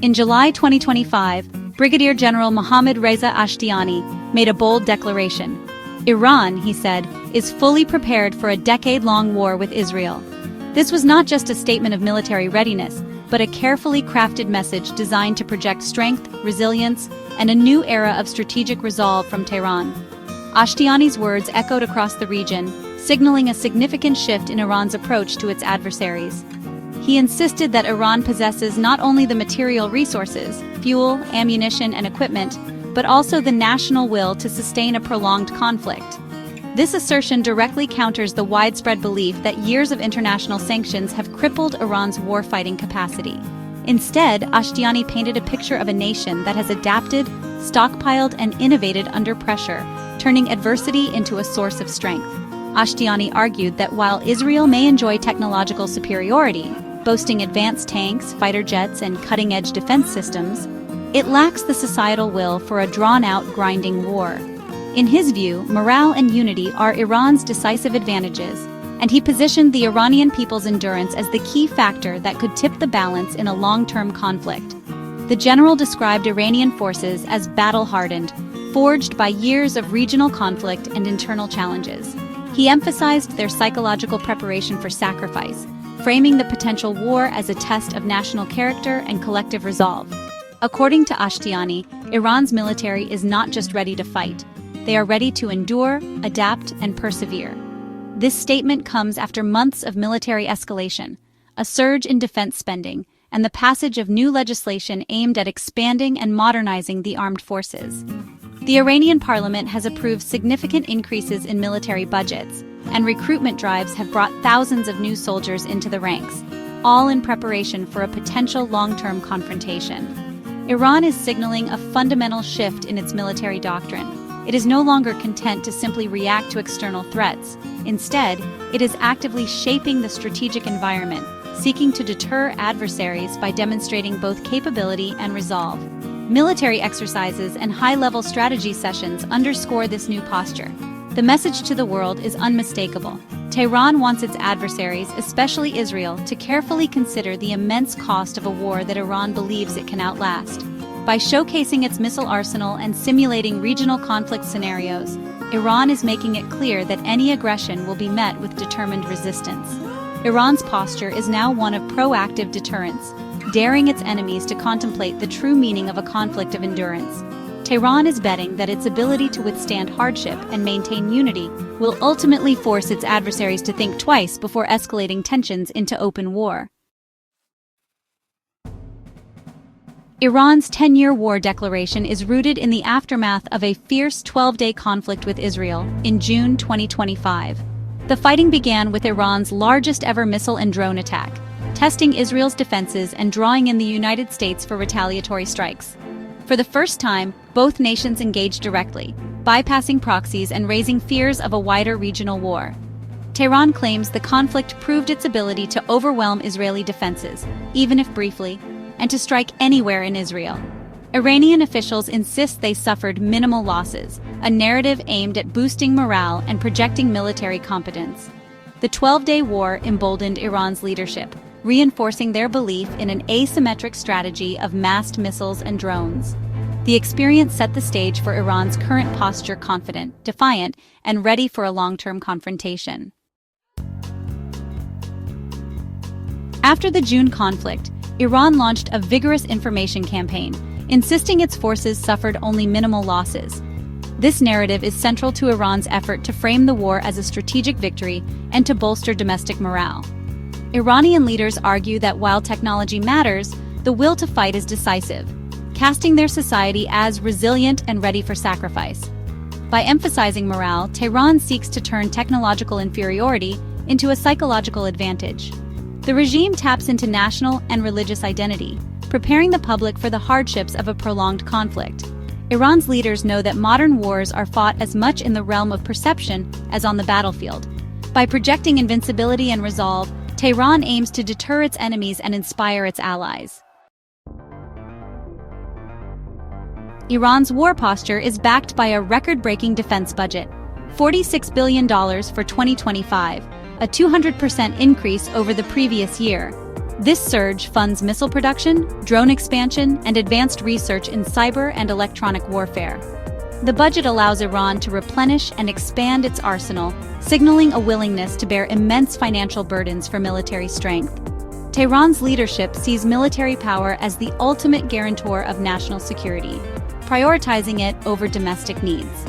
In July 2025, Brigadier General Mohammad Reza Ashtiani made a bold declaration. Iran, he said, is fully prepared for a decade-long war with Israel. This was not just a statement of military readiness, but a carefully crafted message designed to project strength, resilience, and a new era of strategic resolve from Tehran. Ashtiani's words echoed across the region, signaling a significant shift in Iran's approach to its adversaries. He insisted that Iran possesses not only the material resources, fuel, ammunition, and equipment, but also the national will to sustain a prolonged conflict. This assertion directly counters the widespread belief that years of international sanctions have crippled Iran's warfighting capacity. Instead, Ashtiani painted a picture of a nation that has adapted, stockpiled, and innovated under pressure, turning adversity into a source of strength. Ashtiani argued that while Israel may enjoy technological superiority, boasting advanced tanks, fighter jets, and cutting-edge defense systems, it lacks the societal will for a drawn-out, grinding war. In his view, morale and unity are Iran's decisive advantages, and he positioned the Iranian people's endurance as the key factor that could tip the balance in a long-term conflict. The general described Iranian forces as battle-hardened, forged by years of regional conflict and internal challenges. He emphasized their psychological preparation for sacrifice, framing the potential war as a test of national character and collective resolve. According to Ashtiani, Iran's military is not just ready to fight. They are ready to endure, adapt, and persevere. This statement comes after months of military escalation, a surge in defense spending, and the passage of new legislation aimed at expanding and modernizing the armed forces. The Iranian parliament has approved significant increases in military budgets, and recruitment drives have brought thousands of new soldiers into the ranks, all in preparation for a potential long-term confrontation. Iran is signaling a fundamental shift in its military doctrine. It is no longer content to simply react to external threats. Instead, it is actively shaping the strategic environment, seeking to deter adversaries by demonstrating both capability and resolve. Military exercises and high-level strategy sessions underscore this new posture. The message to the world is unmistakable. Tehran wants its adversaries, especially Israel, to carefully consider the immense cost of a war that Iran believes it can outlast. By showcasing its missile arsenal and simulating regional conflict scenarios, Iran is making it clear that any aggression will be met with determined resistance. Iran's posture is now one of proactive deterrence, daring its enemies to contemplate the true meaning of a conflict of endurance. Tehran is betting that its ability to withstand hardship and maintain unity will ultimately force its adversaries to think twice before escalating tensions into open war. Iran's 10-year war declaration is rooted in the aftermath of a fierce 12-day conflict with Israel in June 2025. The fighting began with Iran's largest-ever missile and drone attack, testing Israel's defenses and drawing in the United States for retaliatory strikes. For the first time, both nations engaged directly, bypassing proxies and raising fears of a wider regional war. Tehran claims the conflict proved its ability to overwhelm Israeli defenses, even if briefly, and to strike anywhere in Israel. Iranian officials insist they suffered minimal losses, a narrative aimed at boosting morale and projecting military competence. The 12-day war emboldened Iran's leadership, reinforcing their belief in an asymmetric strategy of massed missiles and drones. The experience set the stage for Iran's current posture: confident, defiant, and ready for a long-term confrontation. After the June conflict, Iran launched a vigorous information campaign, insisting its forces suffered only minimal losses. This narrative is central to Iran's effort to frame the war as a strategic victory and to bolster domestic morale. Iranian leaders argue that while technology matters, the will to fight is decisive, casting their society as resilient and ready for sacrifice. By emphasizing morale, Tehran seeks to turn technological inferiority into a psychological advantage. The regime taps into national and religious identity, preparing the public for the hardships of a prolonged conflict. Iran's leaders know that modern wars are fought as much in the realm of perception as on the battlefield. By projecting invincibility and resolve, Tehran aims to deter its enemies and inspire its allies. Iran's war posture is backed by a record-breaking defense budget, $46 billion for 2025, a 200% increase over the previous year. This surge funds missile production, drone expansion, and advanced research in cyber and electronic warfare. The budget allows Iran to replenish and expand its arsenal, signaling a willingness to bear immense financial burdens for military strength. Tehran's leadership sees military power as the ultimate guarantor of national security, prioritizing it over domestic needs.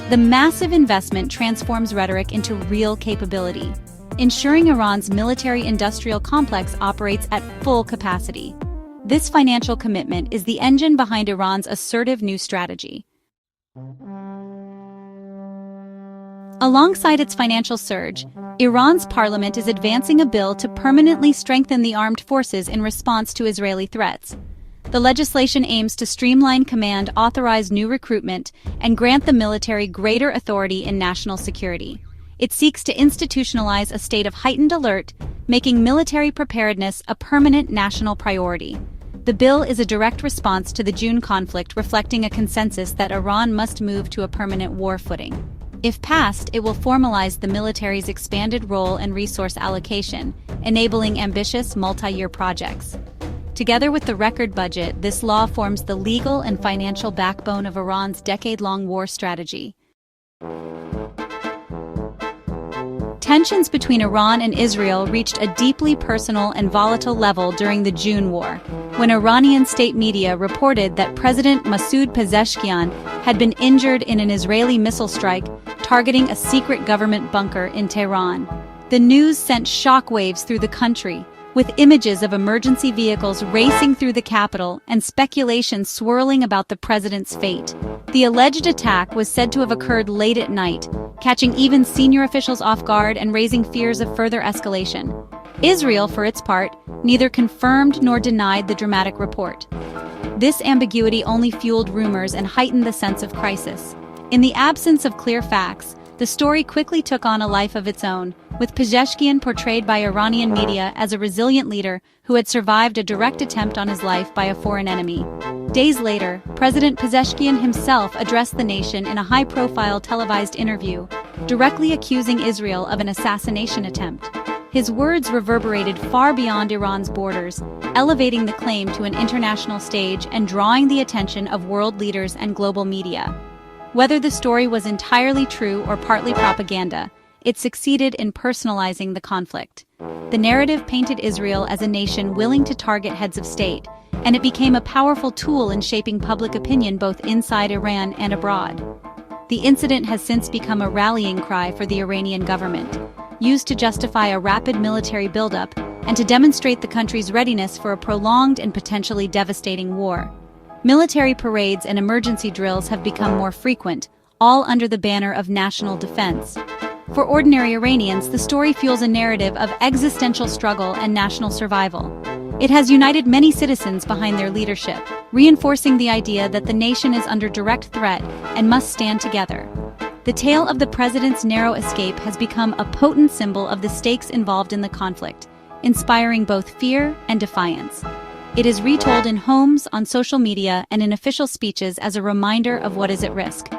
The massive investment transforms rhetoric into real capability, ensuring Iran's military-industrial complex operates at full capacity. This financial commitment is the engine behind Iran's assertive new strategy. Alongside its financial surge, Iran's parliament is advancing a bill to permanently strengthen the armed forces in response to Israeli threats. The legislation aims to streamline command, authorize new recruitment, and grant the military greater authority in national security. It seeks to institutionalize a state of heightened alert, making military preparedness a permanent national priority. The bill is a direct response to the June conflict, reflecting a consensus that Iran must move to a permanent war footing. If passed, it will formalize the military's expanded role and resource allocation, enabling ambitious multi-year projects. Together with the record budget, this law forms the legal and financial backbone of Iran's decade-long war strategy. Tensions between Iran and Israel reached a deeply personal and volatile level during the June war, when Iranian state media reported that President Masoud Pezeshkian had been injured in an Israeli missile strike targeting a secret government bunker in Tehran. The news sent shockwaves through the country, with images of emergency vehicles racing through the capital and speculation swirling about the president's fate. The alleged attack was said to have occurred late at night, catching even senior officials off guard and raising fears of further escalation. Israel, for its part, neither confirmed nor denied the dramatic report. This ambiguity only fueled rumors and heightened the sense of crisis. In the absence of clear facts, the story quickly took on a life of its own, with Pezeshkian portrayed by Iranian media as a resilient leader who had survived a direct attempt on his life by a foreign enemy. Days later, President Pezeshkian himself addressed the nation in a high-profile televised interview, directly accusing Israel of an assassination attempt. His words reverberated far beyond Iran's borders, elevating the claim to an international stage and drawing the attention of world leaders and global media. Whether the story was entirely true or partly propaganda, it succeeded in personalizing the conflict. The narrative painted Israel as a nation willing to target heads of state, and it became a powerful tool in shaping public opinion both inside Iran and abroad. The incident has since become a rallying cry for the Iranian government, used to justify a rapid military buildup and to demonstrate the country's readiness for a prolonged and potentially devastating war. Military parades and emergency drills have become more frequent, all under the banner of national defense. For ordinary Iranians, the story fuels a narrative of existential struggle and national survival. It has united many citizens behind their leadership, reinforcing the idea that the nation is under direct threat and must stand together. The tale of the president's narrow escape has become a potent symbol of the stakes involved in the conflict, inspiring both fear and defiance. It is retold in homes, on social media, and in official speeches as a reminder of what is at risk.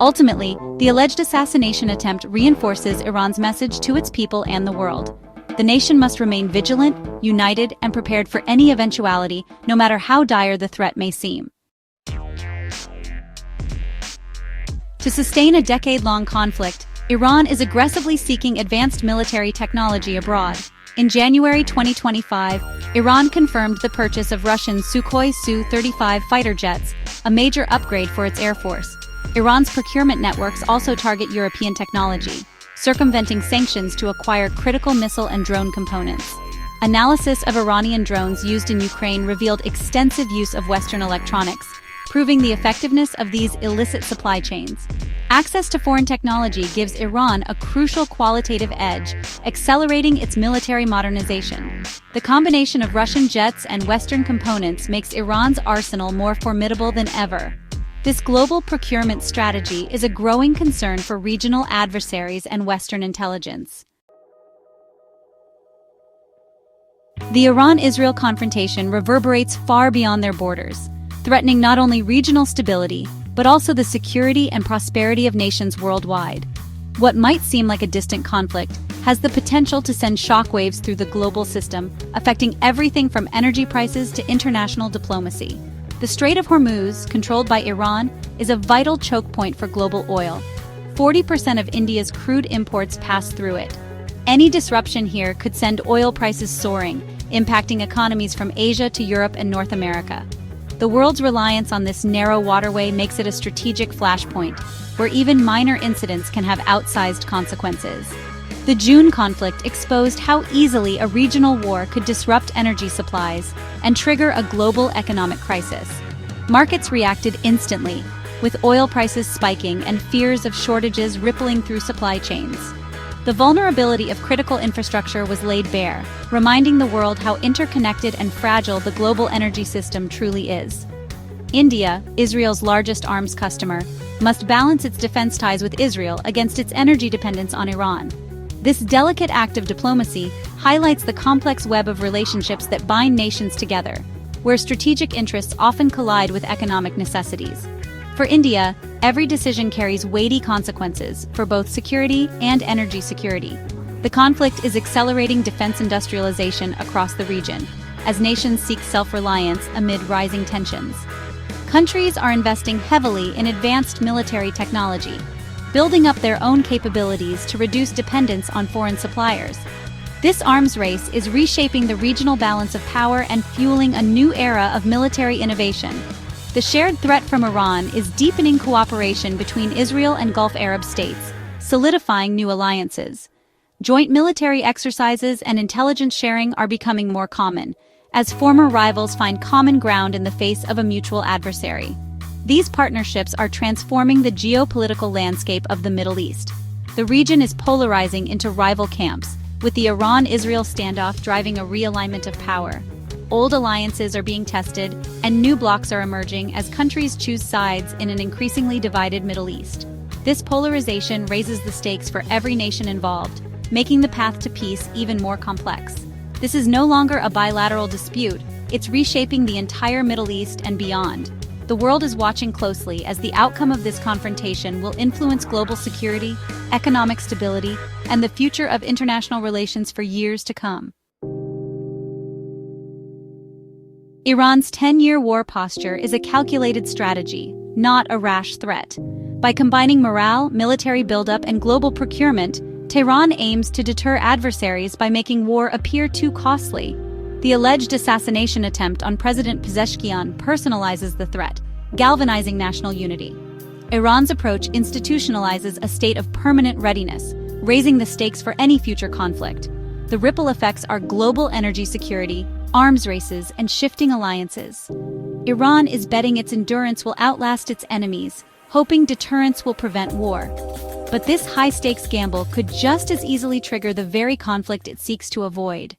Ultimately, the alleged assassination attempt reinforces Iran's message to its people and the world. The nation must remain vigilant, united, and prepared for any eventuality, no matter how dire the threat may seem. To sustain a decade-long conflict, Iran is aggressively seeking advanced military technology abroad. In January 2025, Iran confirmed the purchase of Russian Sukhoi Su-35 fighter jets, a major upgrade for its air force. Iran's procurement networks also target European technology, circumventing sanctions to acquire critical missile and drone components. Analysis of Iranian drones used in Ukraine revealed extensive use of Western electronics, proving the effectiveness of these illicit supply chains. Access to foreign technology gives Iran a crucial qualitative edge, accelerating its military modernization. The combination of Russian jets and Western components makes Iran's arsenal more formidable than ever. This global procurement strategy is a growing concern for regional adversaries and Western intelligence. The Iran-Israel confrontation reverberates far beyond their borders, threatening not only regional stability, but also the security and prosperity of nations worldwide. What might seem like a distant conflict has the potential to send shockwaves through the global system, affecting everything from energy prices to international diplomacy. The Strait of Hormuz, controlled by Iran, is a vital choke point for global oil. 40% of India's crude imports pass through it. Any disruption here could send oil prices soaring, impacting economies from Asia to Europe and North America. The world's reliance on this narrow waterway makes it a strategic flashpoint, where even minor incidents can have outsized consequences. The June conflict exposed how easily a regional war could disrupt energy supplies and trigger a global economic crisis. Markets reacted instantly, with oil prices spiking and fears of shortages rippling through supply chains. The vulnerability of critical infrastructure was laid bare, reminding the world how interconnected and fragile the global energy system truly is. India, Israel's largest arms customer, must balance its defense ties with Israel against its energy dependence on Iran. This delicate act of diplomacy highlights the complex web of relationships that bind nations together, where strategic interests often collide with economic necessities. For India, every decision carries weighty consequences for both security and energy security. The conflict is accelerating defense industrialization across the region, as nations seek self-reliance amid rising tensions. Countries are investing heavily in advanced military technology, building up their own capabilities to reduce dependence on foreign suppliers. This arms race is reshaping the regional balance of power and fueling a new era of military innovation. The shared threat from Iran is deepening cooperation between Israel and Gulf Arab states, solidifying new alliances. Joint military exercises and intelligence sharing are becoming more common, as former rivals find common ground in the face of a mutual adversary. These partnerships are transforming the geopolitical landscape of the Middle East. The region is polarizing into rival camps, with the Iran-Israel standoff driving a realignment of power. Old alliances are being tested, and new blocs are emerging as countries choose sides in an increasingly divided Middle East. This polarization raises the stakes for every nation involved, making the path to peace even more complex. This is no longer a bilateral dispute, it's reshaping the entire Middle East and beyond. The world is watching closely as the outcome of this confrontation will influence global security, economic stability, and the future of international relations for years to come. Iran's 10-year war posture is a calculated strategy, not a rash threat. By combining morale, military buildup, and global procurement, Tehran aims to deter adversaries by making war appear too costly. The alleged assassination attempt on President Pezeshkian personalizes the threat, galvanizing national unity. Iran's approach institutionalizes a state of permanent readiness, raising the stakes for any future conflict. The ripple effects are global energy security, arms races, and shifting alliances. Iran is betting its endurance will outlast its enemies, hoping deterrence will prevent war. But this high-stakes gamble could just as easily trigger the very conflict it seeks to avoid.